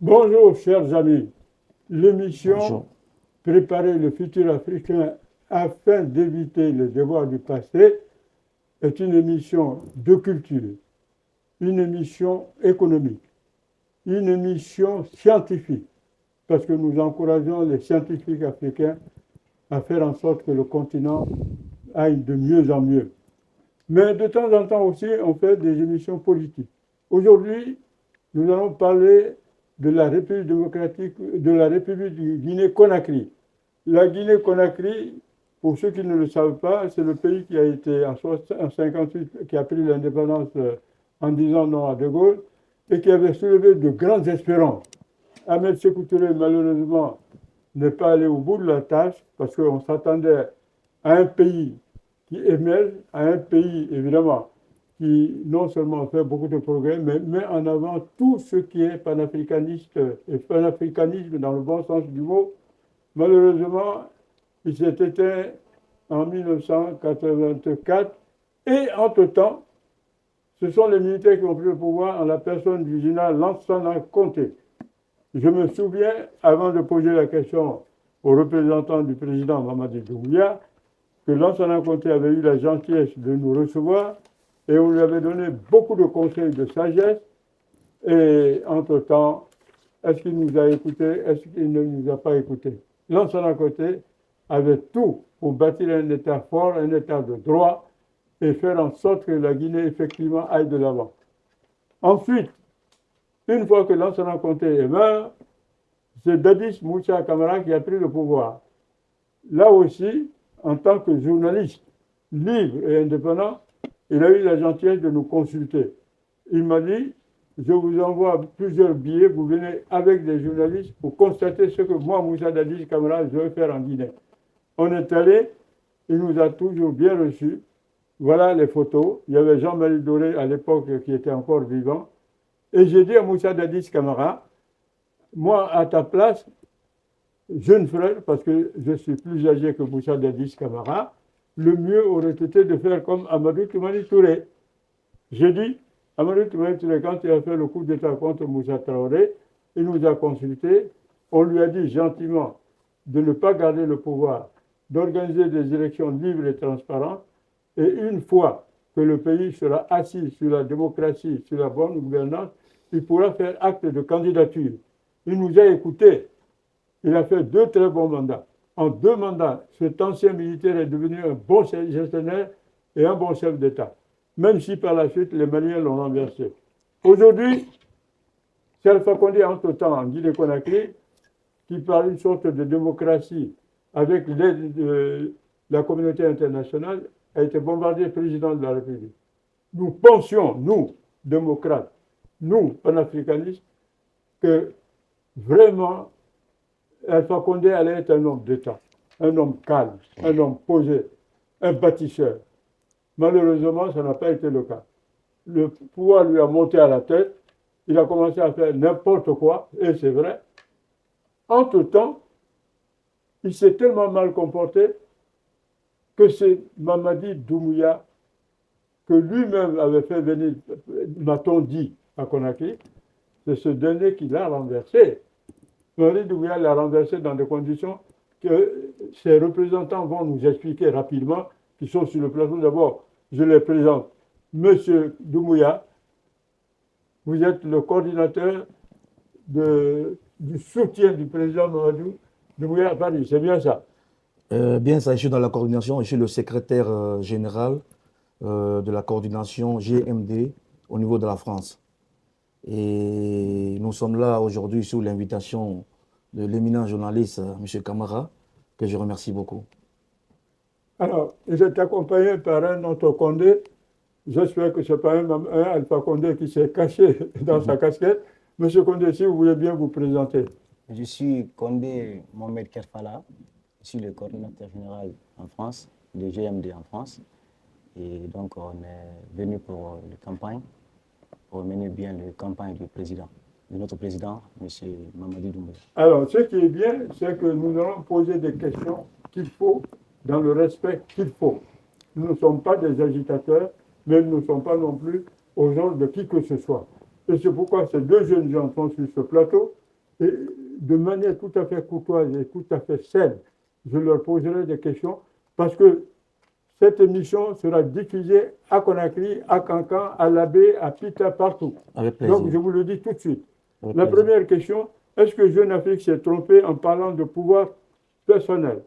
Bonjour, chers amis. L'émission Bonjour. Préparer le futur africain afin d'éviter les devoirs du passé est une émission de culture, une émission économique, une émission scientifique, parce que nous encourageons les scientifiques africains à faire en sorte que le continent aille de mieux en mieux. Mais de temps en temps aussi, on fait des émissions politiques. Aujourd'hui, nous allons parler de la République démocratique, de la République du Guinée-Conakry. La Guinée-Conakry, pour ceux qui ne le savent pas, c'est le pays qui a été en 1958, qui a pris l'indépendance en disant non à De Gaulle et qui avait soulevé de grandes espérances. Ahmed Sékou Touré, malheureusement, n'est pas allé au bout de la tâche parce qu'on s'attendait à un pays qui émerge, à un pays, évidemment, qui non seulement fait beaucoup de progrès, mais met en avant tout ce qui est panafricaniste et panafricanisme dans le bon sens du mot. Malheureusement, il s'est éteint en 1984 et entre-temps, ce sont les militaires qui ont pris le pouvoir en la personne du général Lansana Conté. Je me souviens, avant de poser la question aux représentants du président Mamadi Doumbouya, que Lansana Conté avait eu la gentillesse de nous recevoir et on lui avait donné beaucoup de conseils de sagesse. Et entre-temps, est-ce qu'il nous a écoutés? Est-ce qu'il ne nous a pas écoutés? Lansana Conté avait tout pour bâtir un État fort, un État de droit et faire en sorte que la Guinée, effectivement, aille de l'avant. Ensuite, une fois que Lansana Conté est mort, c'est Dadis Moussa Camara qui a pris le pouvoir. Là aussi, en tant que journaliste libre et indépendant, il a eu la gentillesse de nous consulter. Il m'a dit, je vous envoie plusieurs billets, vous venez avec des journalistes pour constater ce que moi, Moussa Dadis Camara, je veux faire en Guinée. On est allé, il nous a toujours bien reçus. Voilà les photos. Il y avait Jean-Marie Doré à l'époque qui était encore vivant. Et j'ai dit à Moussa Dadis Camara, moi, à ta place, jeune frère, parce que je suis plus âgé que Moussa Dadis Camara, le mieux aurait été de faire comme Amadou Toumani Touré. J'ai dit, Amadou Toumani Touré, quand il a fait le coup d'État contre Moussa Traoré, il nous a consultés, on lui a dit gentiment de ne pas garder le pouvoir, d'organiser des élections libres et transparentes, et une fois que le pays sera assis sur la démocratie, sur la bonne gouvernance, il pourra faire acte de candidature. Il nous a écoutés. Il a fait 2 très bons mandats. En 2 mandats, cet ancien militaire est devenu un bon gestionnaire et un bon chef d'État, même si par la suite les Maliens l'ont renversé. Aujourd'hui, c'est Alpha Condé, entre-temps, en Guinée-Conakry, qui par une sorte de démocratie, avec l'aide de la communauté internationale, a été bombardé président de la République. Nous pensions, nous, démocrates, nous, panafricanistes, que vraiment, Alpha Condé allait être un homme d'État, un homme calme, un homme posé, un bâtisseur. Malheureusement, ça n'a pas été le cas. Le pouvoir lui a monté à la tête, il a commencé à faire n'importe quoi, et c'est vrai. Entre-temps, il s'est tellement mal comporté que c'est Mamadi Doumbouya, que lui-même avait fait venir, m'a-t-on dit, à Conakry, c'est ce dernier qui l'a renversé. Mamadi Doumbouya l'a renversé dans des conditions que ses représentants vont nous expliquer rapidement, qui sont sur le plateau. D'abord, je les présente. Monsieur Doumbouya, vous êtes le coordinateur du soutien du président Mamadou Doumbouya à Paris, c'est bien ça? Bien ça, je suis dans la coordination, je suis le secrétaire général de la coordination GMD au niveau de la France. Et nous sommes là aujourd'hui sous l'invitation de l'éminent journaliste M. Camara, que je remercie beaucoup. Alors, vous êtes accompagné par un autre Condé. J'espère que ce n'est pas un Alpha Condé qui s'est caché dans sa casquette. Monsieur Condé, si vous voulez bien vous présenter. Je suis Condé Mohamed Kerfala. Je suis le coordinateur général en France, de GMD en France. Et donc, on est venu pour la campagne, pour mener bien la campagne du président, de notre président, M. Mamadi Doumbouya. Alors, ce qui est bien, c'est que nous allons poser des questions qu'il faut, dans le respect qu'il faut. Nous ne sommes pas des agitateurs, mais nous ne sommes pas non plus aux gens de qui que ce soit. Et c'est pourquoi ces 2 jeunes gens sont sur ce plateau. et de manière tout à fait courtoise et tout à fait saine, je leur poserai des questions parce que cette émission sera diffusée à Conakry, à Cancan, à Labé, à Pita, partout. Avec plaisir. Donc, je vous le dis tout de suite. Avec La plaisir. première question, est-ce que Jeune Afrique s'est trompé en parlant de pouvoir personnel?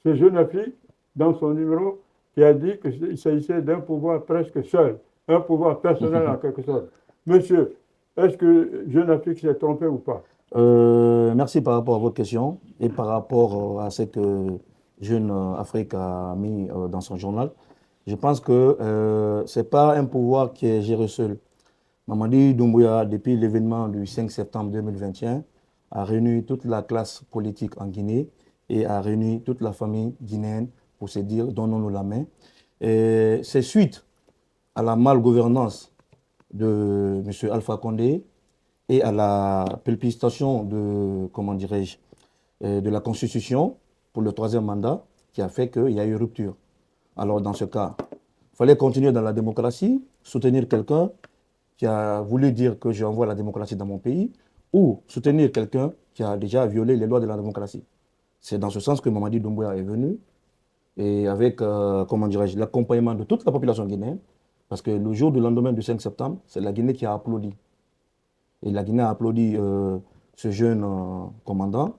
C'est Jeune Afrique, dans son numéro, qui a dit qu'il s'agissait d'un pouvoir presque seul, un pouvoir personnel en quelque sorte. Monsieur, est-ce que Jeune Afrique s'est trompé ou pas? Merci par rapport à votre question et par rapport à ce que Jeune Afrique a mis dans son journal. Je pense que ce n'est pas un pouvoir qui est géré seul. Mamadi Doumbouya, depuis l'événement du 5 septembre 2021, a réuni toute la classe politique en Guinée et a réuni toute la famille guinéenne pour se dire donnons-nous la main. C'est suite à la malgouvernance de M. Alpha Condé et à la plébiscitation de, comment dirais-je, de la Constitution pour le 3e mandat qui a fait qu'il y a eu rupture. Alors dans ce cas, il fallait continuer dans la démocratie, soutenir quelqu'un qui a voulu dire que j'envoie la démocratie dans mon pays, ou soutenir quelqu'un qui a déjà violé les lois de la démocratie. C'est dans ce sens que Mamadi Doumbouya est venu, et avec, comment dirais-je, l'accompagnement de toute la population guinéenne, parce que le jour du lendemain du 5 septembre, c'est la Guinée qui a applaudi. Et la Guinée a applaudi ce jeune commandant,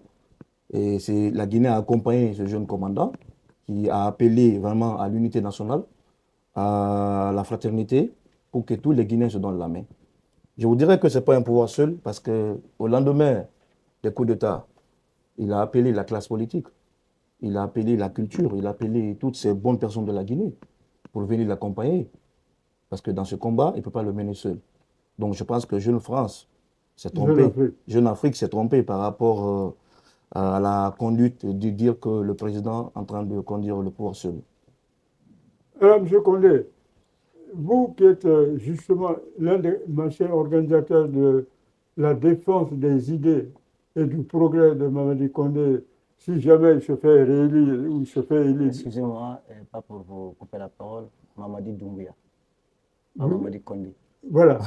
et c'est la Guinée a accompagné ce jeune commandant, qui a appelé vraiment à l'unité nationale, à la fraternité, pour que tous les Guinéens se donnent la main. Je vous dirais que ce n'est pas un pouvoir seul, parce qu'au lendemain des coups d'État, il a appelé la classe politique, il a appelé la culture, il a appelé toutes ces bonnes personnes de la Guinée pour venir l'accompagner. Parce que dans ce combat, il ne peut pas le mener seul. Donc je pense que Jeune France s'est trompé. Jeune Afrique s'est trompé par rapport à la conduite de dire que le président est en train de conduire le pouvoir seul. Alors, M. Condé, vous qui êtes justement l'un des anciens organisateurs de la défense des idées et du progrès de Mamadi Condé, si jamais il se fait réélire ou il se fait élire. Excusez-moi, pas pour vous couper la parole, Mamadi Doumbouya, pas Mamadi Condé. Voilà.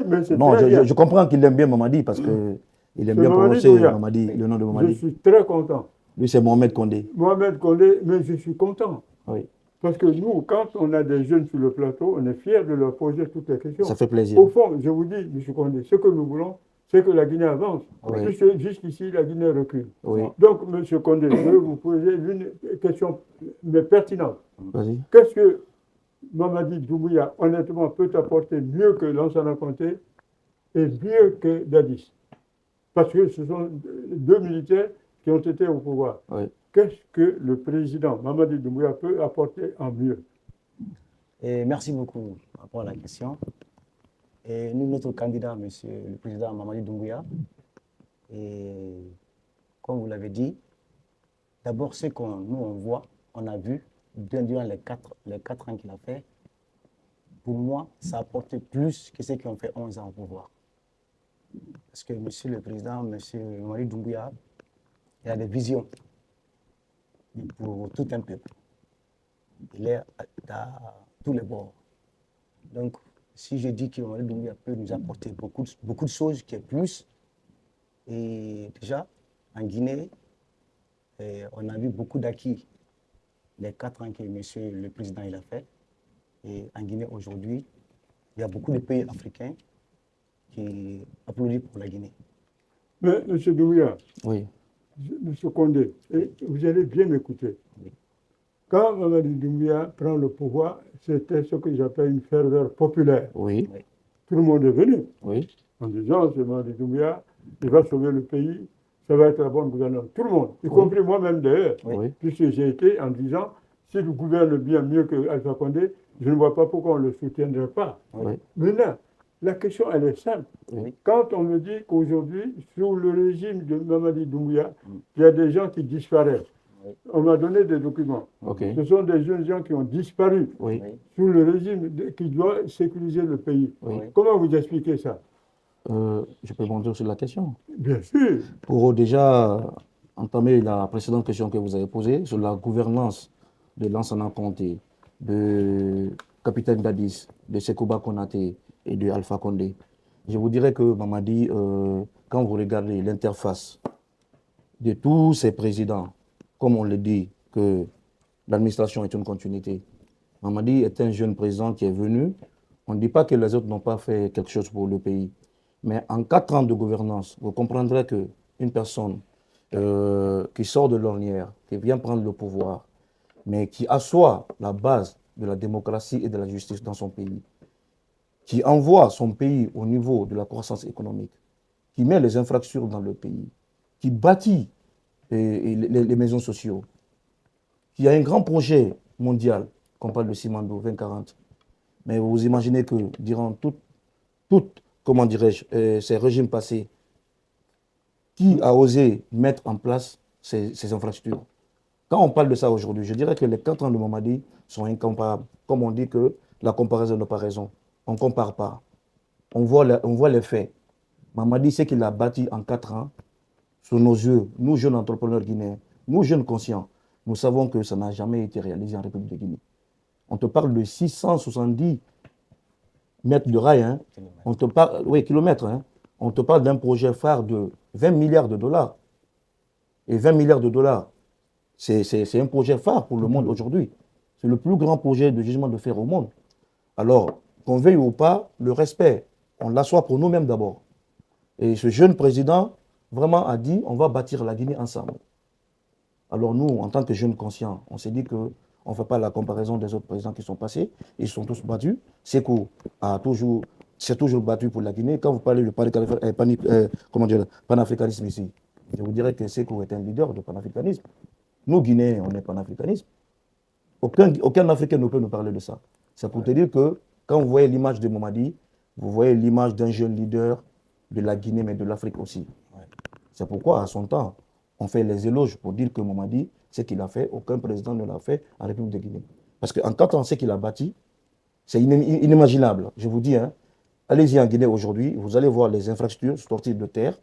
Mais non, je comprends qu'il aime bien Mamadi parce qu'il aime bien prononcer Mamadi, le nom de Mamadi. Je suis très content. Lui, c'est Mohamed Condé. Mohamed Condé, mais je suis content. Oui. Parce que nous, quand on a des jeunes sur le plateau, on est fiers de leur poser toutes les questions. Ça fait plaisir. Au fond, je vous dis, M. Condé, ce que nous voulons, c'est que la Guinée avance. Oui. Puisque jusqu'ici, la Guinée recule. Oui. Donc, M. Condé, je vais vous poser une question, mais pertinente. Vas-y. Qu'est-ce que Mamadi Doumbouya, honnêtement, peut apporter mieux que Lansana Conté et mieux que Dadis? Parce que ce sont deux militaires qui ont été au pouvoir. Oui. Qu'est-ce que le président Mamadi Doumbouya peut apporter en mieux? Et merci beaucoup par rapport à la question. Et nous, notre candidat, monsieur le président Mamadi Doumbouya, et comme vous l'avez dit, d'abord ce qu'on nous on voit, on a vu durant les 4 ans qu'il a fait, pour moi, ça a apporté plus que ceux qui ont fait 11 ans au pouvoir. Parce que monsieur le président, monsieur Mamadi Doumbouya, il a des visions pour tout un peuple. Il est à tous les bords. Donc, si je dis que Mamadi Doumbouya peut nous apporter beaucoup de choses qui est plus, et déjà, en Guinée, on a vu beaucoup d'acquis les 4 ans que monsieur le président il a fait. Et en Guinée, aujourd'hui, il y a beaucoup de pays africains qui applaudissent pour la Guinée. Mais, M. Doumbouya, oui. M. Condé, et vous allez bien m'écouter. Oui. Quand Mamadi Doumbouya prend le pouvoir, c'était ce que j'appelle une ferveur populaire. Oui. Tout le monde est venu Oui. en disant, c'est Mamadi Doumbouya, il va sauver le pays, ça va être la bonne gouvernance. Tout le monde, y compris moi-même d'ailleurs, Oui. puisque j'ai été en disant, s'il gouverne bien mieux que Alpha Condé, je ne vois pas pourquoi on ne le soutiendrait pas. Oui. Maintenant, la question, elle est simple. Oui. Quand on me dit qu'aujourd'hui, sous le régime de Mamadi Doumbouya, il y a des gens qui disparaissent, on m'a donné des documents. Ok. Ce sont des jeunes gens qui ont disparu Oui. sous le régime qui doit sécuriser le pays. Oui. Comment vous expliquez ça? Je peux rebondir sur la question. Bien sûr. Pour déjà entamer la précédente question que vous avez posée sur la gouvernance de Lansana Conté, de Capitaine Dadis, de Sekouba Konaté et de Alpha Condé, je vous dirais que Mamadi quand vous regardez l'interface de tous ces présidents, comme on le dit, que l'administration est une continuité. Mamadi est un jeune président qui est venu. On ne dit pas que les autres n'ont pas fait quelque chose pour le pays. Mais en 4 ans de gouvernance, vous comprendrez qu'une personne qui sort de l'ornière, qui vient prendre le pouvoir, mais qui assoit la base de la démocratie et de la justice dans son pays, qui envoie son pays au niveau de la croissance économique, qui met les infrastructures dans le pays, qui bâtit les maisons sociales, qui a un grand projet mondial, qu'on parle de Simandou 2040. Mais vous imaginez que durant comment dirais-je, ces régimes passés, qui a osé mettre en place ces infrastructures? Quand on parle de ça aujourd'hui, je dirais que les 4 ans de Mamadi sont incomparables. Comme on dit que la comparaison n'a pas raison. On ne compare pas. On voit les faits. Mamadi, ce qu'il a bâti en 4 ans, sous nos yeux, nous jeunes entrepreneurs guinéens, nous jeunes conscients, nous savons que ça n'a jamais été réalisé en République de Guinée. On te parle de 670 mètres de rail, hein. On te parle, oui, kilomètres, hein. On te parle d'un projet phare de 20 milliards de dollars. Et 20 milliards de dollars, c'est un projet phare pour le monde aujourd'hui. C'est le plus grand projet de gisement de fer au monde. Alors, qu'on veuille ou pas, le respect, on l'assoit pour nous-mêmes d'abord. Et ce jeune président, vraiment a dit, on va bâtir la Guinée ensemble. Alors nous, en tant que jeunes conscients, on s'est dit qu'on ne fait pas la comparaison des autres présidents qui sont passés. Ils sont tous battus. Sékou s'est toujours battu pour la Guinée. Quand vous parlez du panafricanisme ici, je vous dirais que Sékou est un leader de panafricanisme. Nous, Guinéens, on est panafricanisme. Aucun Africain ne peut nous parler de ça. C'est pour te dire que quand vous voyez l'image de Mamadi, vous voyez l'image d'un jeune leader de la Guinée, mais de l'Afrique aussi. Ouais. C'est pourquoi, à son temps, on fait les éloges pour dire que Mamadi, ce qu'il a fait, aucun président ne l'a fait en République de Guinée. Parce qu'en 4 ans, ce qu'il a bâti, c'est inimaginable. Je vous dis, hein, allez-y en Guinée aujourd'hui, vous allez voir les infrastructures sorties de terre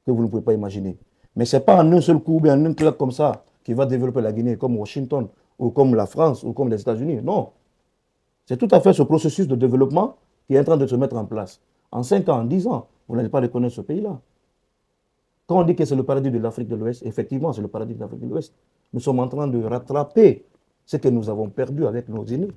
que vous ne pouvez pas imaginer. Mais ce n'est pas en un seul coup, bien en un claque comme ça, qui va développer la Guinée comme Washington, ou comme la France, ou comme les États-Unis. Non. C'est tout à fait ce processus de développement qui est en train de se mettre en place. En 5 ans, en 10 ans, vous n'allez pas reconnaître ce pays-là. Quand on dit que c'est le paradis de l'Afrique de l'Ouest, effectivement, c'est le paradis de l'Afrique de l'Ouest. Nous sommes en train de rattraper ce que nous avons perdu avec nos aînés.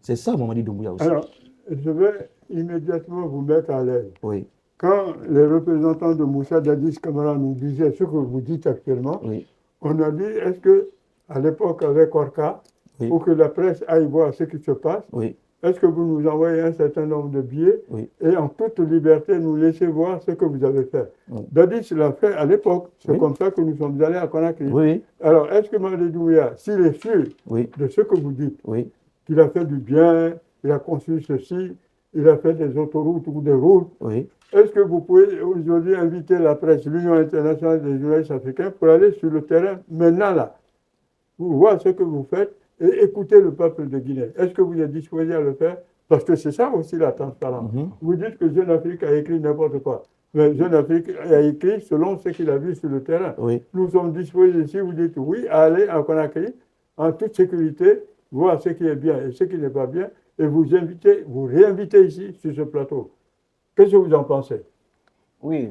C'est ça, Mamadi Doumbouya aussi. Alors, je vais immédiatement vous mettre à l'aise. Oui. Quand les représentants de Moussa Dadis Camara nous disaient ce que vous dites actuellement, oui. On a dit, est-ce qu'à l'époque avec Orca, oui. pour que la presse aille voir ce qui se passe, oui. est-ce que vous nous envoyez un certain nombre de billets oui. et en toute liberté nous laissez voir ce que vous avez fait? Oui. Dadis l'a fait à l'époque, c'est oui. comme ça que nous sommes allés à Conakry. Oui. Alors, est-ce que Mamadi Doumbouya, s'il est sûr oui. de ce que vous dites, oui. qu'il a fait du bien, il a construit ceci, il a fait des autoroutes ou des routes, oui. est-ce que vous pouvez aujourd'hui inviter la presse, l'Union internationale des journalistes africains, pour aller sur le terrain maintenant là, pour voir ce que vous faites et écouter le peuple de Guinée? Est-ce que vous êtes disposé à le faire? Parce que c'est ça aussi la transparence. Vous dites que Jeune Afrique a écrit n'importe quoi. Mais Jeune Afrique a écrit selon ce qu'il a vu sur le terrain. Oui. Nous sommes disposés, si vous dites oui, à aller à Conakry en toute sécurité, voir ce qui est bien et ce qui n'est pas bien, et vous réinviter ici sur ce plateau. Qu'est-ce que vous en pensez? Oui,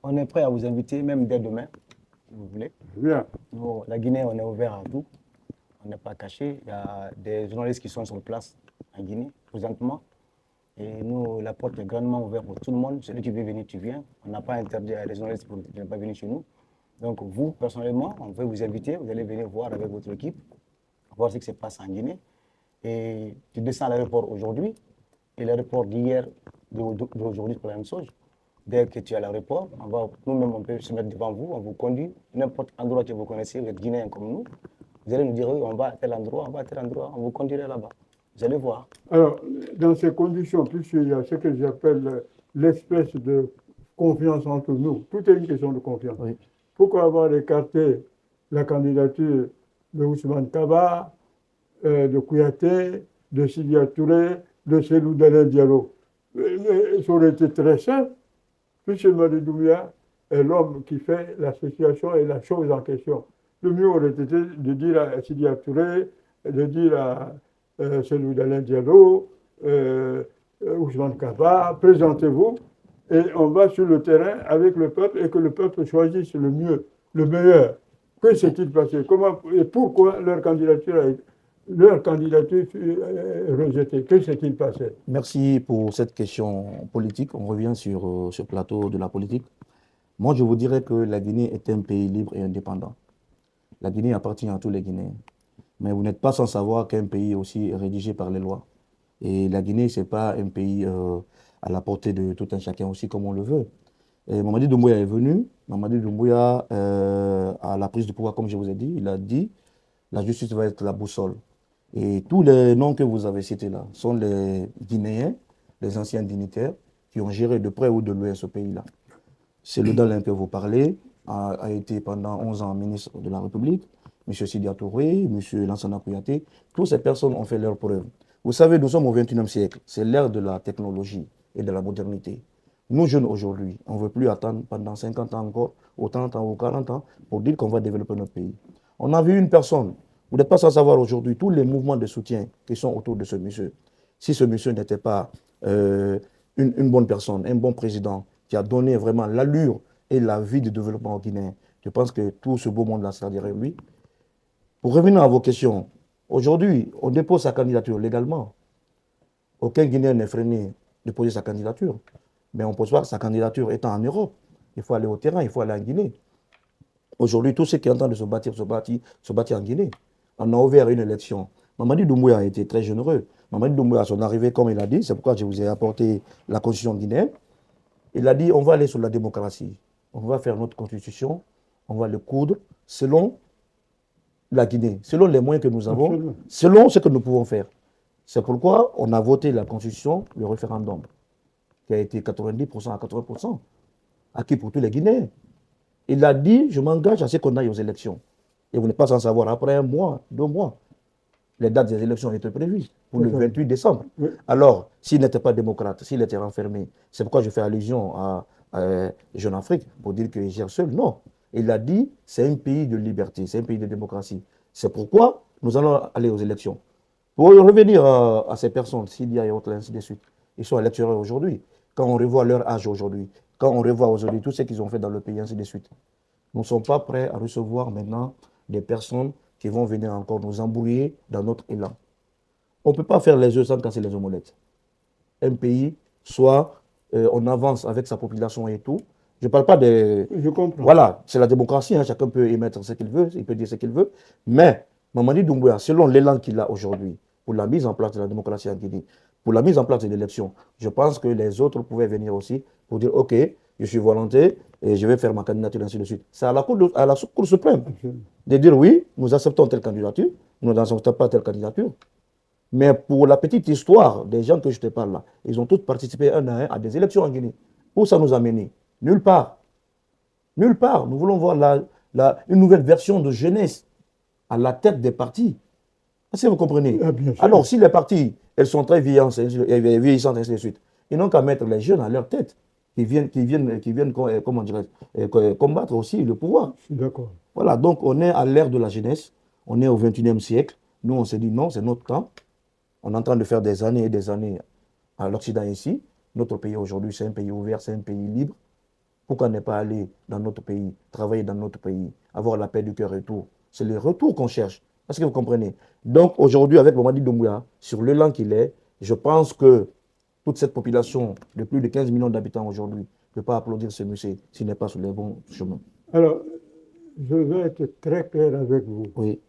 on est prêt à vous inviter, même dès demain, si vous voulez. Bien. Nous, la Guinée, on est ouvert à tout. On n'est pas caché. Il y a des journalistes qui sont sur place en Guinée, présentement. Et nous, la porte est grandement ouverte pour tout le monde. Celui qui veut venir, tu viens. On n'a pas interdit à les journalistes de ne pas venir chez nous. Donc, vous, personnellement, on veut vous inviter. Vous allez venir voir avec votre équipe, voir ce qui se passe en Guinée. Et tu descends à l'aéroport aujourd'hui. Et l'aéroport d'hier, d'aujourd'hui, c'est la même chose. Dès que tu es à l'aéroport, nous-mêmes, on peut se mettre devant vous, on vous conduit, n'importe quel endroit que vous connaissez, vous êtes Guinéen comme nous. Vous allez nous dire, oui, on va à tel endroit, on va à tel endroit, on vous conduira là-bas. Vous allez voir. Alors, dans ces conditions, puisqu'il y a ce que j'appelle l'espèce de confiance entre nous, tout est une question de confiance. Oui. Pourquoi avoir écarté la candidature de Ousmane Kaba, de Kouyaté, de Sidia Touré, de Cellou Dalein Diallo? Ça aurait été très simple, puisque Mamadi Doumbouya est l'homme qui fait l'association et la chose en question. Le mieux aurait été de dire à Sidia Touré, de dire à Cellou Dalein Diallo, Ousmane Kaba, présentez-vous, et on va sur le terrain avec le peuple et que le peuple choisisse le mieux, le meilleur. Que s'est-il passé? Comment et pourquoi leur candidature fut rejetée? Que s'est-il passé? Merci pour cette question politique. On revient sur ce plateau de la politique. Moi, je vous dirais que la Guinée est un pays libre et indépendant. La Guinée appartient à tous les Guinéens. Mais vous n'êtes pas sans savoir qu'un pays aussi est rédigé par les lois. Et la Guinée, ce n'est pas un pays à la portée de tout un chacun aussi comme on le veut. Et Mamadi Doumbouya est venu. Mamadi Doumbouya, à la prise de pouvoir, comme je vous ai dit, il a dit la justice va être la boussole. Et tous les noms que vous avez cités là sont les Guinéens, les anciens dignitaires, qui ont géré de près ou de loin ce pays-là. C'est le Dalin que vous parlez, a été pendant 11 ans ministre de la République, M. Sidia Touré, M. Lansana Kouyaté, toutes ces personnes ont fait leurs preuves. Vous savez, nous sommes au XXIe siècle, c'est l'ère de la technologie et de la modernité. Nous, jeunes aujourd'hui, on ne veut plus attendre pendant 50 ans encore, ou 30 ans ou 40 ans, pour dire qu'on va développer notre pays. On a vu une personne, vous n'êtes pas sans savoir aujourd'hui, tous les mouvements de soutien qui sont autour de ce monsieur. Si ce monsieur n'était pas une bonne personne, un bon président, qui a donné vraiment l'allure et la vie du développement au Guinée, je pense que tout ce beau monde-là sera derrière lui. Pour revenir à vos questions, aujourd'hui, on dépose sa candidature légalement. Aucun Guinéen n'est freiné de poser sa candidature. Mais on ne pose pas sa candidature étant en Europe. Il faut aller au terrain, il faut aller en Guinée. Aujourd'hui, tous ceux qui entendent se bâtir en Guinée. On a ouvert une élection. Mamadi Doumbouya a été très généreux. Mamadi Doumbouya, à son arrivée, comme il a dit, c'est pourquoi je vous ai apporté la constitution guinéenne. Il a dit, on va aller sur la démocratie. On va faire notre constitution, on va le coudre selon la Guinée, selon les moyens que nous avons, selon ce que nous pouvons faire. C'est pourquoi on a voté la constitution, le référendum, qui a été 90% à 80%, acquis pour tous les Guinéens. Il a dit, je m'engage à ce qu'on aille aux élections. Et vous n'êtes pas sans savoir, après 1 mois, 2 mois, les dates des élections étaient prévues pour le 28 décembre. Oui. Alors, s'il n'était pas démocrate, s'il était renfermé, c'est pourquoi je fais allusion à Jeune Afrique, pour dire qu'il gère seul. Non. Il a dit, c'est un pays de liberté, c'est un pays de démocratie. C'est pourquoi nous allons aller aux élections. Pour revenir à ces personnes, Sidia et autres, ainsi de suite, ils sont électeurs aujourd'hui. Quand on revoit leur âge aujourd'hui, quand on revoit aujourd'hui tout ce qu'ils ont fait dans le pays, ainsi de suite, nous ne sommes pas prêts à recevoir maintenant des personnes qui vont venir encore nous embrouiller dans notre élan. On ne peut pas faire les œufs sans casser les omelettes. Un pays, soit on avance avec sa population et tout. Je ne parle pas de... Je comprends. Voilà, c'est la démocratie, hein, chacun peut émettre ce qu'il veut, il peut dire ce qu'il veut. Mais Mamadi Doumbouya, selon l'élan qu'il a aujourd'hui, pour la mise en place de la démocratie en Guinée, pour la mise en place de l'élection, je pense que les autres pouvaient venir aussi pour dire, OK, je suis volontaire et je vais faire ma candidature, ainsi de suite. C'est à la Cour suprême de dire, oui, nous acceptons telle candidature, nous n'acceptons pas telle candidature. Mais pour la petite histoire des gens que je te parle là, ils ont tous participé un à un à des élections en Guinée. Où ça nous a menés? Nulle part. Nulle part. Nous voulons voir une nouvelle version de jeunesse à la tête des partis. Est-ce que vous comprenez? Alors, si les partis, elles sont très vieillissantes, ainsi de suite, ils n'ont qu'à mettre les jeunes à leur tête, qui viennent comment combattre aussi le pouvoir. Je suis d'accord. Voilà, donc on est à l'ère de la jeunesse, on est au XXIe siècle. Nous, on s'est dit non, c'est notre temps. On est en train de faire des années et des années à l'Occident ici. Notre pays aujourd'hui, c'est un pays ouvert, c'est un pays libre. Pourquoi ne pas aller dans notre pays, travailler dans notre pays, avoir la paix du cœur et tout? C'est le retour qu'on cherche. Est-ce que vous comprenez? Donc aujourd'hui, avec Mamadi Doumbouya, sur l'élan qu'il est, je pense que toute cette population de plus de 15 millions d'habitants aujourd'hui ne peut pas applaudir ce monsieur s'il n'est pas sur les bons chemins. Alors, je vais être très clair avec vous. Oui.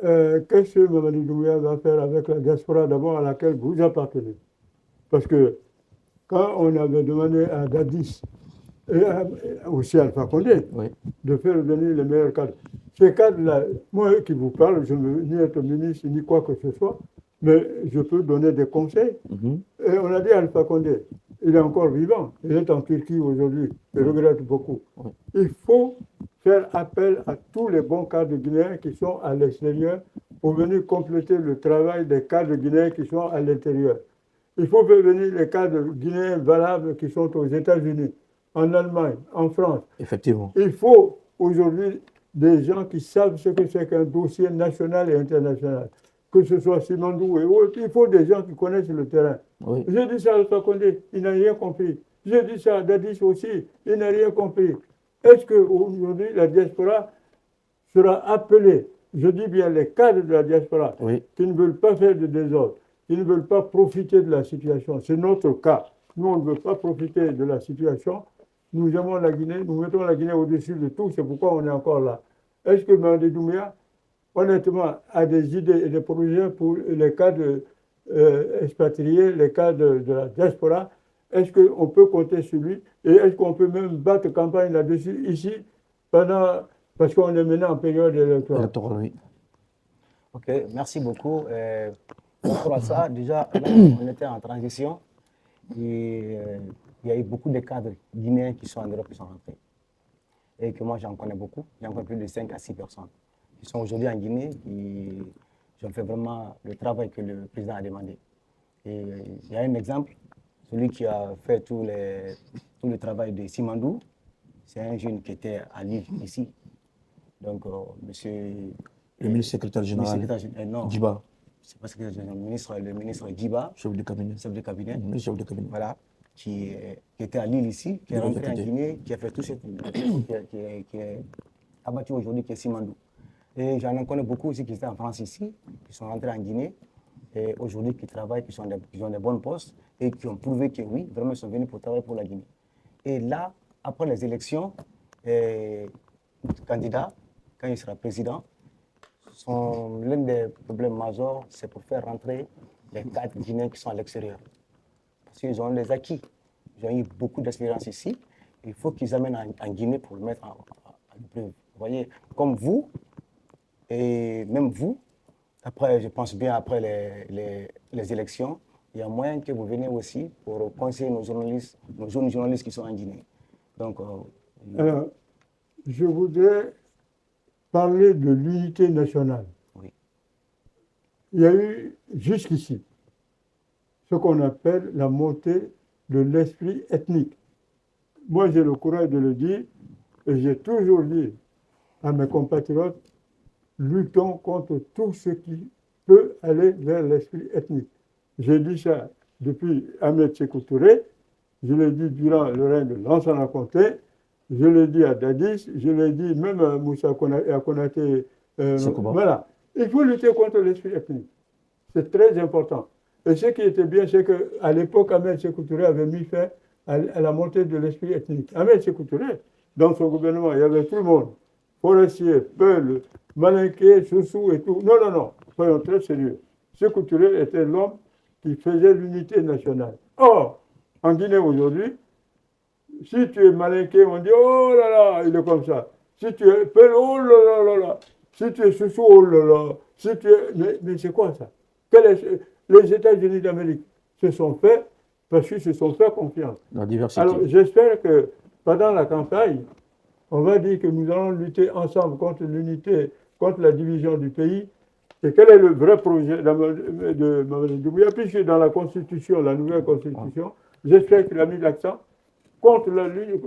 Qu'est-ce que Mamadi Doumbouya va faire avec la diaspora d'abord à laquelle vous appartenez? Parce que quand on avait demandé à Dadis et aussi à Alpha Condé de faire venir les meilleurs cadres, ces cadres-là, moi qui vous parle, je ne veux ni être ministre ni quoi que ce soit, mais je peux donner des conseils. Et on a dit à Alpha Condé, il est encore vivant, il est en Turquie aujourd'hui, je regrette beaucoup. Il faut faire appel à tous les bons cadres guinéens qui sont à l'extérieur pour venir compléter le travail des cadres guinéens qui sont à l'intérieur. Il faut faire venir les cadres guinéens valables qui sont aux États-Unis, en Allemagne, en France. Effectivement. Il faut aujourd'hui des gens qui savent ce que c'est qu'un dossier national et international. Que ce soit Simandou et autres, il faut des gens qui connaissent le terrain. Oui. J'ai dit ça à Alpha Condé, il n'a rien compris. J'ai dit ça à Dadis aussi, il n'a rien compris. Est-ce qu'aujourd'hui, la diaspora sera appelée, je dis bien les cadres de la diaspora, Oui. qui ne veulent pas faire de désordre, qui ne veulent pas profiter de la situation. C'est notre cas. Nous, on ne veut pas profiter de la situation. Nous aimons la Guinée, nous mettons la Guinée au-dessus de tout, c'est pourquoi on est encore là. Est-ce que Mamadi Doumbouya, honnêtement, a des idées et des projets pour les cas expatriés, les cas de la diaspora? Est-ce qu'on peut compter sur lui? Et est-ce qu'on peut même battre campagne là-dessus, ici, parce qu'on est maintenant en période électorale? Oui. Ok, merci beaucoup. Par rapport à ça, déjà, là, on était en transition et il y a eu beaucoup de cadres guinéens qui sont en Europe, qui sont rentrés. Et que moi, j'en connais beaucoup. J'en connais plus de 5 à 6 personnes qui sont aujourd'hui en Guinée et ont fait vraiment le travail que le président a demandé. Et il y a un exemple, celui qui a fait tout le travail de Simandou, c'est un jeune qui était à Lille, ici. Donc, monsieur... Le ministre secrétaire général, non, Djiba. C'est pas secrétaire général, le ministre Djiba. Chef de cabinet. Chef de cabinet. Chef de cabinet. Voilà. Qui était à Lille ici, qui est rentré en Guinée, qui a fait tout ce qui est abattu aujourd'hui, qui est Simandou. Et j'en connais beaucoup aussi qui étaient en France ici, qui sont rentrés en Guinée, et aujourd'hui qui travaillent, qui ont des bons postes, et qui ont prouvé que oui, vraiment ils sont venus pour travailler pour la Guinée. Et là, après les élections, le candidat, quand il sera président, l'un des problèmes majeurs, c'est pour faire rentrer les cadres guinéens qui sont à l'extérieur. Parce qu'ils ont les acquis. Ils ont eu beaucoup d'expérience ici. Il faut qu'ils amènent en Guinée pour le mettre en preuve. Vous voyez, comme vous, et même vous, après, je pense bien après les élections, il y a moyen que vous venez aussi pour conseiller nos jeunes journalistes qui sont en Guinée. Donc, alors, je voudrais parler de l'unité nationale. Oui. Il y a eu jusqu'ici ce qu'on appelle la montée de l'esprit ethnique. Moi, j'ai le courage de le dire, et j'ai toujours dit à mes compatriotes, luttons contre tout ce qui peut aller vers l'esprit ethnique. J'ai dit ça depuis Ahmed Sékou Touré, je l'ai dit durant le règne de Lansana Conté, je l'ai dit à Dadis, je l'ai dit même à Moussa Konaté. Voilà. Il faut lutter contre l'esprit ethnique. C'est très important. Et ce qui était bien, c'est qu'à l'époque, Ahmed Sékou Touré avait mis fin à la montée de l'esprit ethnique. Ahmed Sékou Touré, dans son gouvernement, il y avait tout le monde. Forestier, Peul, Malinké, Soussou et tout. Non, non, non. Soyons très sérieux. Sékou Touré était l'homme qui faisait l'unité nationale. Or, en Guinée aujourd'hui, si tu es Malinké, on dit oh là là, il est comme ça. Si tu es Peul, oh là là là là. Si tu es Soussou, oh là là. Si tu es... Mais c'est quoi ça? Les États-Unis d'Amérique se sont fait parce qu'ils se sont fait confiance. La diversité. Alors j'espère que pendant la campagne, on va dire que nous allons lutter ensemble contre l'unité, contre la division du pays. Et quel est le vrai projet de Mamadi Doumbouya? Puisque dans la Constitution, la nouvelle Constitution, j'espère qu'il a mis l'accent contre la lutte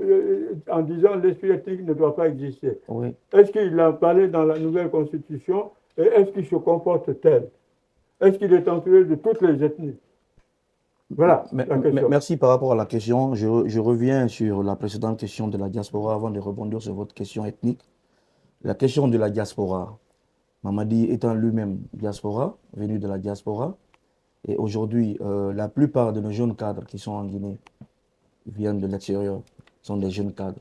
en disant que l'esprit ethnique ne doit pas exister. Oui. Est-ce qu'il a parlé dans la nouvelle Constitution et est-ce qu'il se comporte tel? Est-ce qu'il est entouré de toutes les ethnies? Voilà la question. Merci par rapport à la question. Je reviens sur la précédente question de la diaspora avant de rebondir sur votre question ethnique. La question de la diaspora. Mamadi étant lui-même diaspora, venu de la diaspora, et aujourd'hui, la plupart de nos jeunes cadres qui sont en Guinée viennent de l'extérieur, sont des jeunes cadres.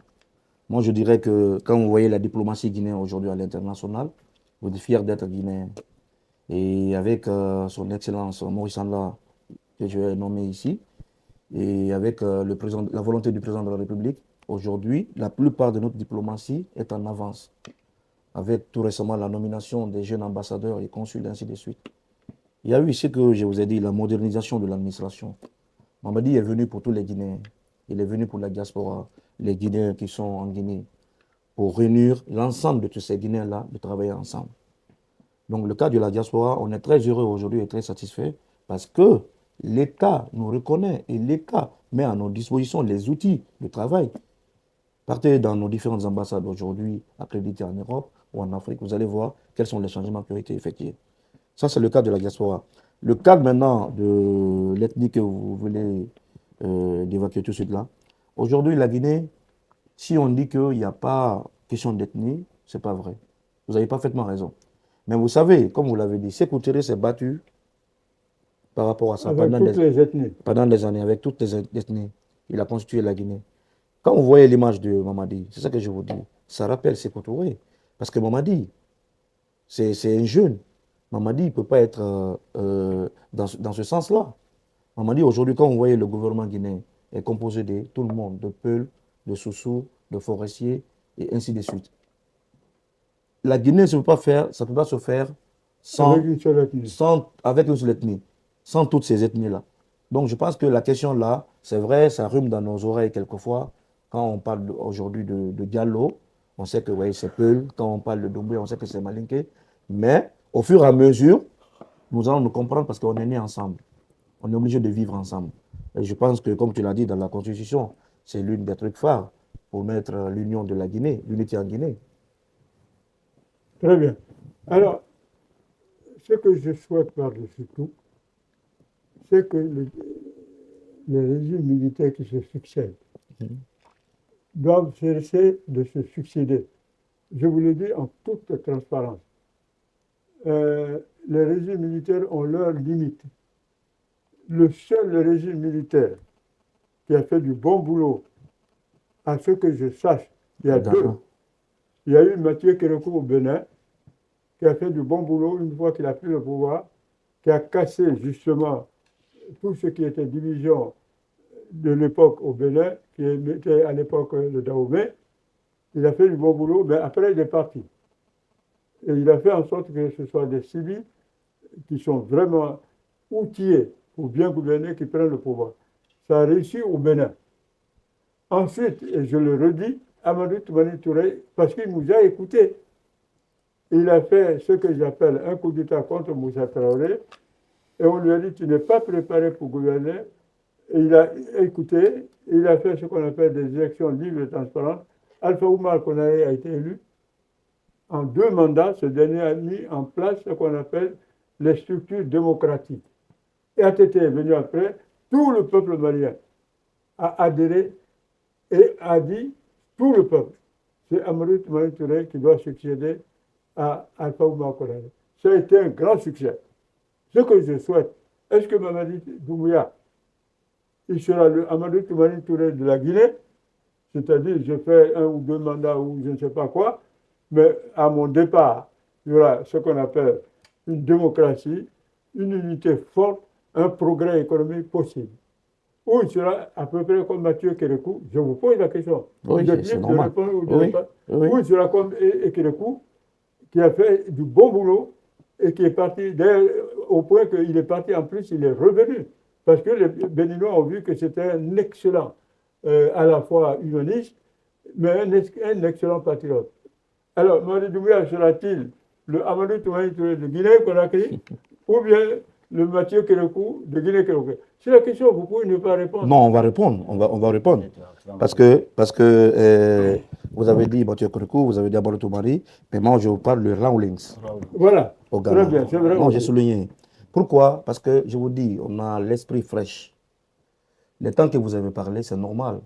Moi, je dirais que quand vous voyez la diplomatie guinéenne aujourd'hui à l'international, vous êtes fiers d'être guinéen. Et avec son Excellence Maurice Andla, que je vais nommer ici, et avec la volonté du président de la République, aujourd'hui, la plupart de notre diplomatie est en avance. Avec tout récemment la nomination des jeunes ambassadeurs et consuls, ainsi de suite. Il y a eu ce que je vous ai dit, la modernisation de l'administration. Mamadi est venu pour tous les Guinéens. Il est venu pour la diaspora, les Guinéens qui sont en Guinée, pour réunir l'ensemble de tous ces Guinéens-là, de travailler ensemble. Donc, le cas de la diaspora, on est très heureux aujourd'hui et très satisfait parce que l'État nous reconnaît et l'État met à nos dispositions les outils de travail. Partez dans nos différentes ambassades aujourd'hui accréditées en Europe ou en Afrique, vous allez voir quels sont les changements qui ont été effectués. Ça, c'est le cas de la diaspora. Le cas maintenant de l'ethnie que vous voulez d'évacuer tout de suite là, Aujourd'hui, la Guinée, si on dit qu'il n'y a pas question d'ethnie, ce n'est pas vrai. Vous avez parfaitement raison. Mais vous savez, comme vous l'avez dit, Sékou Touré s'est battu par rapport à ça Avec toutes les ethnies. pendant des années, avec toutes les ethnies. Il a constitué la Guinée. Quand vous voyez l'image de Mamadi, c'est ça que je vous dis, ça rappelle Sékou Touré. Parce que Mamadi, c'est un jeune. Mamadi ne peut pas être dans ce sens-là. Mamadi, aujourd'hui, quand vous voyez le gouvernement guinéen, est composé de tout le monde, de Peuls, de Soussou, de forestiers, et ainsi de suite. La Guinée, ça ne peut pas se faire sans, Avec une seule ethnie. avec une seule ethnie, sans toutes ces ethnies-là. Donc je pense que la question là, c'est vrai, ça rhume dans nos oreilles quelquefois. Quand on parle aujourd'hui de Diallo, on sait que ouais, c'est Peul. Quand on parle de Doumbouya, on sait que c'est Malinké. Mais au fur et à mesure, nous allons nous comprendre parce qu'on est nés ensemble. On est obligé de vivre ensemble. Et je pense que, comme tu l'as dit dans la Constitution, c'est l'une des trucs phares pour mettre l'union de la Guinée, l'unité en Guinée. Très bien. Alors, ce que je souhaite par-dessus tout, c'est que les régimes militaires qui se succèdent doivent cesser de se succéder. Je vous le dis en toute transparence. Les régimes militaires ont leurs limites. Le seul régime militaire qui a fait du bon boulot, à ce que je sache, il y a deux. Il y a eu Mathieu Kérékou au Bénin, qui a fait du bon boulot une fois qu'il a pris le pouvoir, qui a cassé justement tout ce qui était division de l'époque au Bénin, qui était à l'époque le Dahomey. Il a fait du bon boulot, mais après il est parti. Et il a fait en sorte que ce soit des civils qui sont vraiment outillés pour bien gouverner, qui prennent le pouvoir. Ça a réussi au Bénin. Ensuite, et je le redis, Amadou Toumani Touré, parce qu'il nous a écoutés, il a fait ce que j'appelle un coup d'État contre Moussa Traoré, et on lui a dit, tu n'es pas préparé pour gouverner. Et il a écouté, il a fait ce qu'on appelle des élections libres et transparentes. Alpha Oumar Konaté a été élu. En 2 mandats, ce dernier a mis en place ce qu'on appelle les structures démocratiques. Et ATT est venu après, tout le peuple malien a adhéré et a dit, tout le peuple, c'est Amadou Toumani Touré qui doit succéder à Alpha Oumar Konaté. Ça a été un grand succès. Ce que je souhaite, est-ce que Mamadi Doumbouya, il sera le Amadou Toumani Touré de la Guinée, c'est-à-dire je fais 1 ou 2 mandats ou je ne sais pas quoi, mais à mon départ, il y aura ce qu'on appelle une démocratie, une unité forte, un progrès économique possible. Ou il sera à peu près comme Mathieu Kérékou, je vous pose la question. Oui, c'est normal. Ou il sera comme Kérékou, qui a fait du bon boulot et qui est parti, au point qu'il est parti en plus, il est revenu. Parce que les Béninois ont vu que c'était un excellent, à la fois humaniste, mais un excellent patriote. Alors, Mamadi Doumbouya sera-t-il le Amadou Toumani Touré de Guinée-Conakry ou bien le Mathieu Kérékou de Guinée-Conakry? C'est la question, vous pouvez ne pas répondre. Non, on va répondre, on va répondre. Parce que vous avez dit Mathieu Kérékou, vous avez dit Amadou Toumani, mais moi je vous parle de Rawlings. Voilà, Au Ghana. très bien, c'est vrai. Non, j'ai souligné. Pourquoi? Parce que je vous dis, on a l'esprit fraîche. Les temps que vous avez parlé, c'est normal.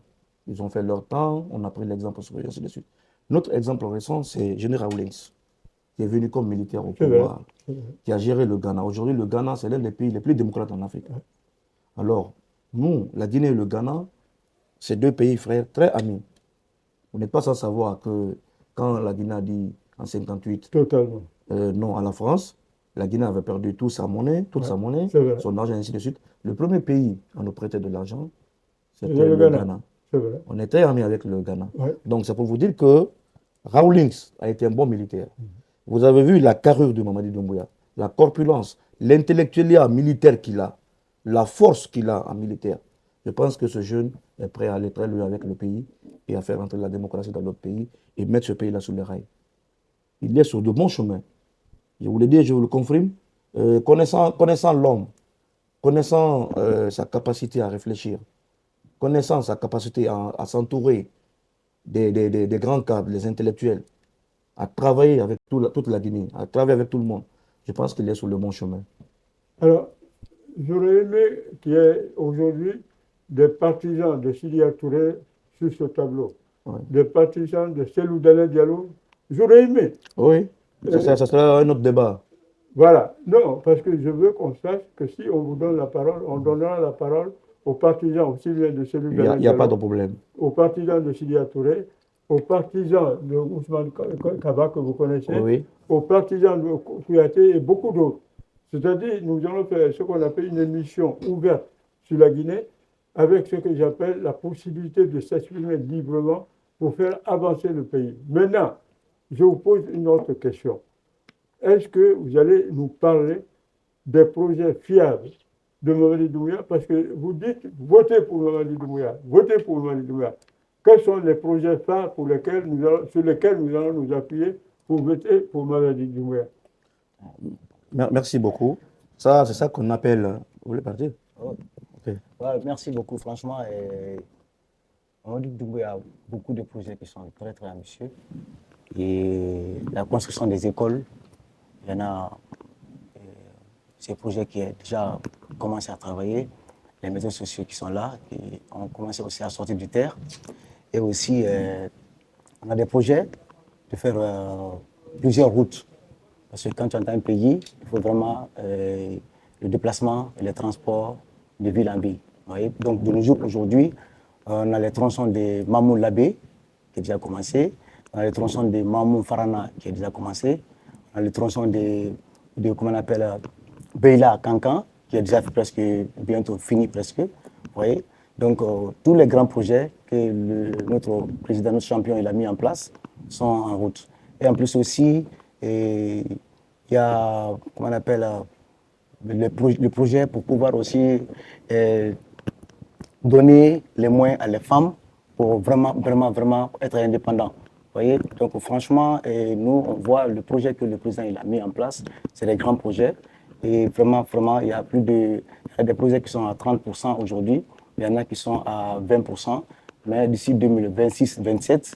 Ils ont fait leur temps, on a pris l'exemple sur eux, ainsi de suite. Notre exemple récent, c'est Général Rawlings, qui est venu comme militaire au pouvoir, qui a géré le Ghana. Aujourd'hui, le Ghana, c'est l'un des pays les plus démocrates en Afrique. Alors, nous, la Guinée et le Ghana, c'est 2 pays frères très amis. Vous n'êtes pas sans savoir que quand la Guinée a dit en 1958 non à la France, la Guinée avait perdu toute sa monnaie, son argent, ainsi de suite. Le premier pays à nous prêter de l'argent, c'était le Ghana. On était amis avec le Ghana. Ouais. Donc c'est pour vous dire que Rawlings a été un bon militaire. Vous avez vu la carrure de Mamadi Doumbouya, la corpulence, l'intellectuel militaire qu'il a, la force qu'il a en militaire. Je pense que ce jeune est prêt à aller très loin avec le pays et à faire entrer la démocratie dans notre pays et mettre ce pays-là sur les rails. Il est sur de bons chemins. Je vous le dis, je vous le confirme. Connaissant l'homme, connaissant sa capacité à réfléchir, connaissant sa capacité à s'entourer des grands cadres, les intellectuels, à travailler avec toute la Guinée, à travailler avec tout le monde, je pense qu'il est sur le bon chemin. Alors, j'aurais aimé qu'il y ait aujourd'hui des partisans de Sidya Touré sur ce tableau. Ouais. Des partisans de Cellou Dalein Diallo, j'aurais aimé. Oui, ça sera un autre débat. Voilà. Non, parce que je veux qu'on sache que si on vous donne la parole, on donnera la parole aux partisans aussi bien de Cellou Il Dalein n'y a pas de Diallo, problème. aux partisans de Sidia Touré, aux partisans de Ousmane Kaba que vous connaissez, Oui. aux partisans de Kouyaté et beaucoup d'autres. C'est-à-dire, nous allons faire ce qu'on appelle une émission ouverte sur la Guinée, avec ce que j'appelle la possibilité de s'exprimer librement pour faire avancer le pays. Maintenant, je vous pose une autre question. Est-ce que vous allez nous parler des projets fiables de Mamadi Doumbouya? Parce que vous dites, votez pour Mamadi Doumbouya, votez pour Mamadi Doumbouya. Quels sont les projets phares sur lesquels nous allons nous appuyer pour voter pour Mamadi Doumbouya? Merci beaucoup. Ça, c'est ça qu'on appelle... Vous voulez partir? Oh. Ok. Ouais, merci beaucoup, franchement. Mamadi Doumbouya a beaucoup de projets qui sont très, très ambitieux. Et la construction des écoles, il y en a ces projets qui ont déjà commencé à travailler, les maisons sociales qui sont là, qui ont commencé aussi à sortir du terre. Et aussi, on a des projets de faire plusieurs routes. Parce que quand tu entends un pays, il faut vraiment le déplacement et les transports de ville en ville. Donc, de nos jours, aujourd'hui, on a les tronçons de Mamou-Labé, qui a déjà commencé. On a les tronçons de Mamou-Farana, qui a déjà commencé. On a les tronçons de comment on appelle, Beila Kankan, qui est déjà presque, bientôt fini presque. Vous voyez? Donc, tous les grands projets que notre président, notre champion, il a mis en place sont en route. Et en plus aussi, il y a, comment on appelle, le projet pour pouvoir aussi donner les moyens à les femmes pour vraiment être indépendants. Vous voyez? Donc, franchement, nous, on voit le projet que le président il a mis en place, c'est des grands projets. Et vraiment, il y a des projets qui sont à 30% aujourd'hui, il y en a qui sont à 20%, mais d'ici 2026-27,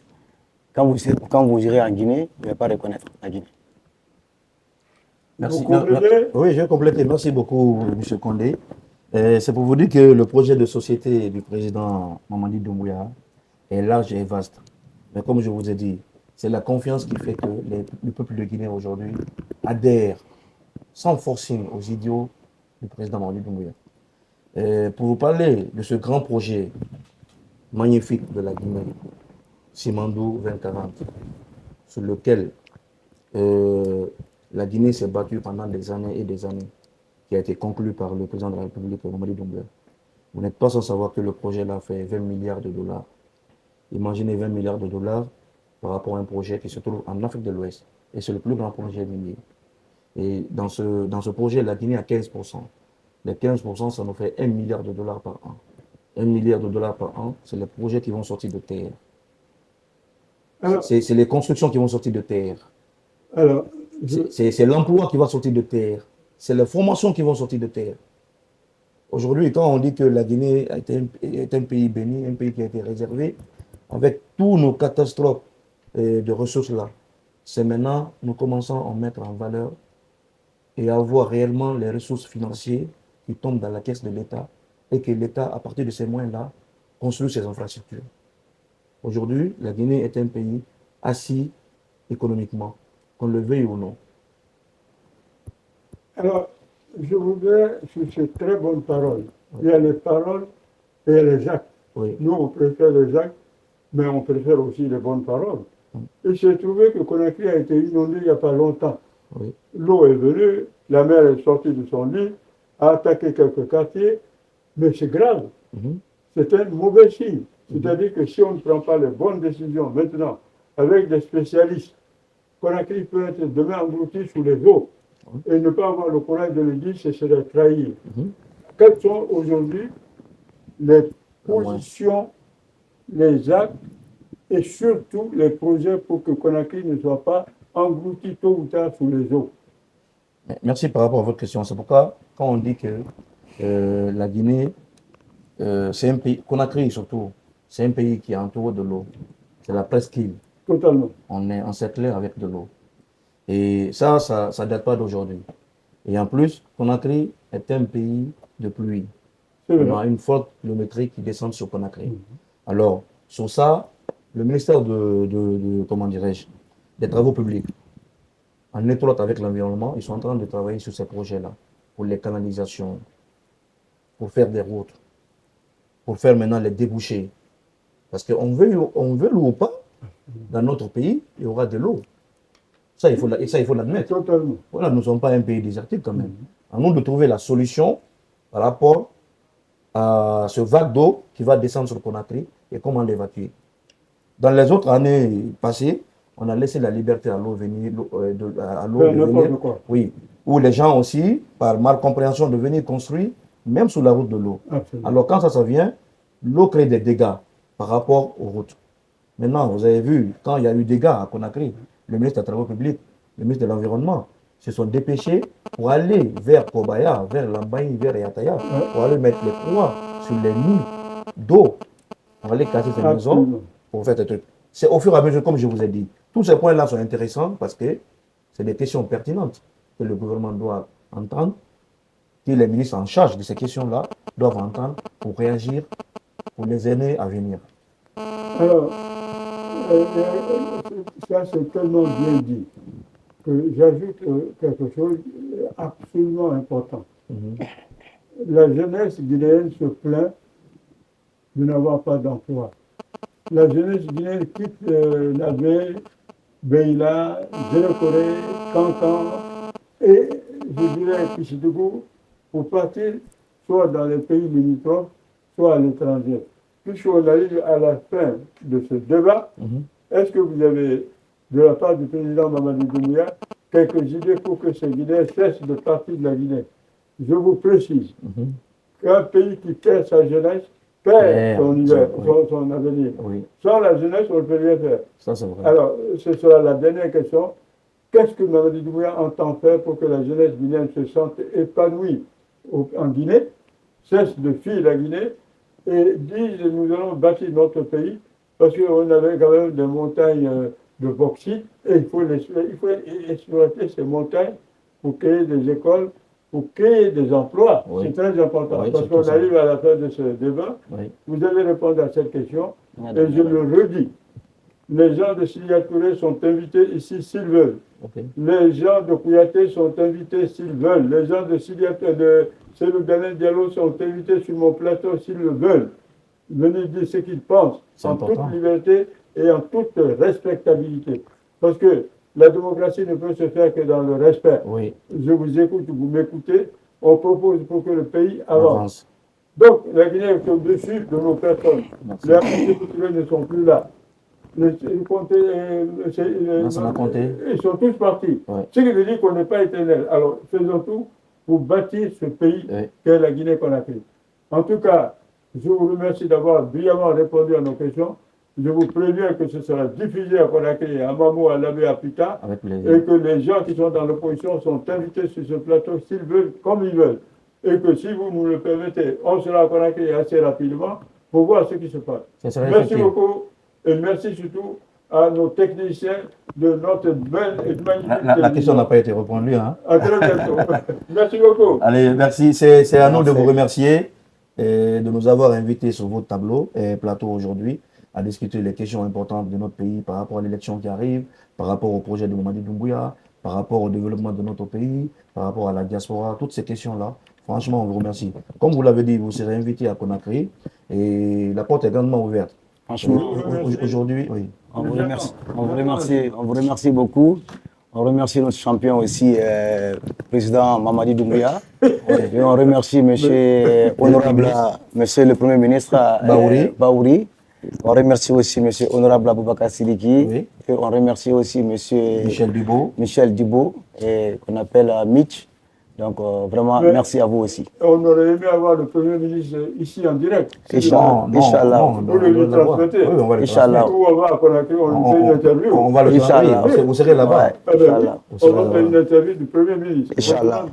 quand vous irez en Guinée, vous ne allez pas reconnaître la Guinée. Merci. Vous comprenez? Oui, je vais compléter. Merci beaucoup, M. Condé. C'est pour vous dire que le projet de société du président Mamadi Doumbouya est large et vaste. Mais comme je vous ai dit, c'est la confiance qui fait que le peuple de Guinée aujourd'hui adhère sans forcing aux idéaux du président Mamadi Doumbouya. Pour vous parler de ce grand projet magnifique de la Guinée, Simandou 2040, sur lequel la Guinée s'est battue pendant des années et des années, qui a été conclu par le président de la République, Mamadi Doumbouya. Vous n'êtes pas sans savoir que le projet là fait 20 milliards de dollars. Imaginez 20 milliards de dollars par rapport à un projet qui se trouve en Afrique de l'Ouest. Et c'est le plus grand projet minier. Et dans ce projet, la Guinée a 15%. Les 15%, ça nous fait 1 milliard de dollars par an. 1 milliard de dollars par an, c'est les projets qui vont sortir de terre. C'est les constructions qui vont sortir de terre. C'est l'emploi qui va sortir de terre. C'est les formations qui vont sortir de terre. Aujourd'hui, quand on dit que la Guinée est un pays béni, un pays qui a été réservé, avec tous nos catastrophes de ressources là, c'est maintenant nous commençons à mettre en valeur et à voir réellement les ressources financières qui tombent dans la caisse de l'État et que l'État, à partir de ces moyens-là, construit ses infrastructures. Aujourd'hui, la Guinée est un pays assis économiquement, qu'on le veuille ou non. Alors, je voudrais, sur ces très bonnes paroles, il y a les paroles et il y a les actes. Oui. Nous, on préfère les actes, mais on préfère aussi les bonnes paroles. Et j'ai trouvé que Conakry a été inondé il n'y a pas longtemps. Oui. L'eau est venue, la mer est sortie de son lit, a attaqué quelques quartiers, mais c'est grave. C'est un mauvais signe. C'est-à-dire que si on ne prend pas les bonnes décisions maintenant, avec des spécialistes, Conakry peut être demain englouti sous les eaux. Et ne pas avoir le courage de le dire, ce serait trahir. Quelles sont aujourd'hui les positions, les actes et surtout les projets pour que Conakry ne soit pas englouti tôt ou tard sous les eaux? Merci par rapport à votre question. C'est pourquoi, quand on dit que la Guinée, c'est un pays, Conakry surtout, c'est un pays qui est entouré de l'eau. C'est la presqu'île. Totalement. On est encerclé avec de l'eau. Et ça ne date pas d'aujourd'hui. Et en plus, Conakry est un pays de pluie. On a une forte pluviométrie qui descend sur Conakry. Alors, Sur ça, le ministère comment dirais-je, des Travaux publics, en étroite avec l'environnement, ils sont en train de travailler sur ces projets-là, pour les canalisations, pour faire des routes, pour faire maintenant les débouchés. Parce qu'on veut l'eau ou pas, dans notre pays, il y aura de l'eau. Ça, il faut l'admettre. Totalement. Voilà, nous ne sommes pas un pays désertique quand même. À nous de trouver la solution par rapport à ce vague d'eau qui va descendre sur Conakry et comment l'évacuer. Dans les autres années passées, on a laissé la liberté à l'eau venir, de venir, oui, où les gens aussi, par malcompréhension, de venir construire, même sous la route de l'eau. Alors quand ça vient, l'eau crée des dégâts par rapport aux routes. Maintenant, vous avez vu, quand il y a eu des dégâts à Conakry, le ministre des Travaux publics, le ministre de l'Environnement se sont dépêchés pour aller vers Kobaya, vers Lambaye, vers Yataya, pour aller mettre les croix sur les nids d'eau, pour aller casser ces maisons, pour faire des trucs. C'est au fur et à mesure, comme je vous ai dit. Tous ces points-là sont intéressants parce que c'est des questions pertinentes que le gouvernement doit entendre, que les ministres en charge de ces questions-là doivent entendre pour réagir pour les années à venir. Alors, ça c'est tellement bien dit que j'ajoute quelque chose absolument important. La jeunesse guinéenne se plaint de n'avoir pas d'emploi. La jeunesse guinéenne quitte Labé, Beila, Zénokoré, Cancan et je dirais Pichitougou pour partir soit dans les pays limitrophes, soit à l'étranger. Puisqu'on arrive à la fin de ce débat, est-ce que vous avez, de la part du président Mamadi Doumbouya, quelques idées pour que ces Guinéens cessent de partir de la Guinée? Je vous précise qu'un pays qui perd sa jeunesse perd son avenir. Oui. Sans la jeunesse, on ne peut rien faire. Ça, c'est vrai. Alors, ce sera la dernière question. Qu'est-ce que Mamadi Doumbouya entend faire pour que la jeunesse guinéenne se sente épanouie en Guinée, cesse de fuir la Guinée et disent nous allons bâtir notre pays parce qu'on avait quand même des montagnes de bauxite et il faut exploiter ces montagnes pour créer des écoles, pour créer des emplois. Oui. C'est très important parce qu'on arrive à la fin de ce débat. Oui. Vous allez répondre à cette question et je le redis. Les gens de Sidia Touré sont invités ici s'ils veulent. Les gens de Kouyaté sont invités s'ils veulent. Les gens de Selou Dalen Diallo sont invités sur mon plateau s'ils le veulent. Venez dire ce qu'ils pensent en toute liberté et en toute respectabilité. Parce que la démocratie ne peut se faire que dans le respect. Oui. Je vous écoute, vous m'écoutez. On propose pour que le pays avance. Donc, la Guinée est au-dessus de nos personnes. Les Africains ne sont plus là. Ils sont tous partis. Ouais. Ce qui veut dire qu'on n'est pas éternel. Alors, faisons tout pour bâtir ce pays qu'est la Guinée-Conakry. En tout cas, je vous remercie d'avoir brillamment répondu à nos questions. Je vous préviens que ce sera diffusé à Conakry, à Mamou, à Labé, à Pita, et que les gens qui sont dans l'opposition sont invités sur ce plateau s'ils veulent, comme ils veulent. Et que si vous nous le permettez, on sera à Conakry assez rapidement pour voir ce qui se passe. Merci beaucoup. Et merci surtout à nos techniciens de notre belle et magnifique la question n'a pas été répondue. Hein? À très bientôt. Merci beaucoup. Allez, merci. C'est à nous de vous remercier et de nous avoir invités sur votre tableau et plateau aujourd'hui à discuter les questions importantes de notre pays par rapport à l'élection qui arrive, par rapport au projet de Mamadi Doumbouya, par rapport au développement de notre pays, par rapport à la diaspora, toutes ces questions-là. Franchement, on vous remercie. Comme vous l'avez dit, vous serez invité à Conakry et la porte est grandement ouverte. Franchement, aujourd'hui, oui. On vous remercie beaucoup. On remercie notre champion aussi, président Mamadi Doumbouya. Et on remercie monsieur honorable, monsieur le Premier ministre Baouri. On remercie aussi monsieur honorable Aboubakar Sidiki. Oui. Et on remercie aussi monsieur Michel Dubo, qu'on appelle Mitch. Donc vraiment, merci à vous aussi. On aurait aimé avoir le Premier ministre ici en direct. Inch'Allah. Pour le transmettre. Oui, on va le transmettre. Ou on va à Conakry, on fait une interview. On va le transmettre. Vous serez là-bas. On va faire une interview du Premier ministre. Inch'Allah.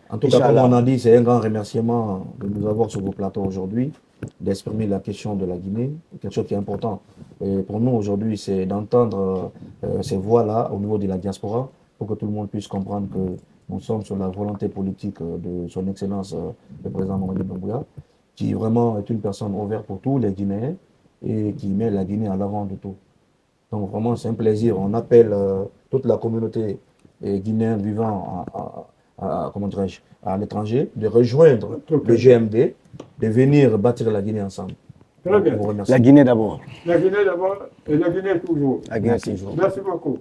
En tout cas, comme on a dit, c'est un grand remerciement de nous avoir sur vos plateaux aujourd'hui, d'exprimer la question de la Guinée. Quelque chose qui est important. Et pour nous aujourd'hui, c'est d'entendre ces voix-là au niveau de la diaspora pour que tout le monde puisse comprendre que nous sommes sur la volonté politique de son Excellence le président Mamadi Doumbouya, qui vraiment est une personne ouverte pour tous les Guinéens et qui met la Guinée en avant de tout. Donc vraiment, c'est un plaisir. On appelle toute la communauté guinéenne vivant comment dirais-je, à l'étranger de rejoindre le GMD, de venir bâtir la Guinée ensemble. Très bien. La Guinée d'abord. La Guinée d'abord et la Guinée toujours. La Guinée toujours. Merci beaucoup.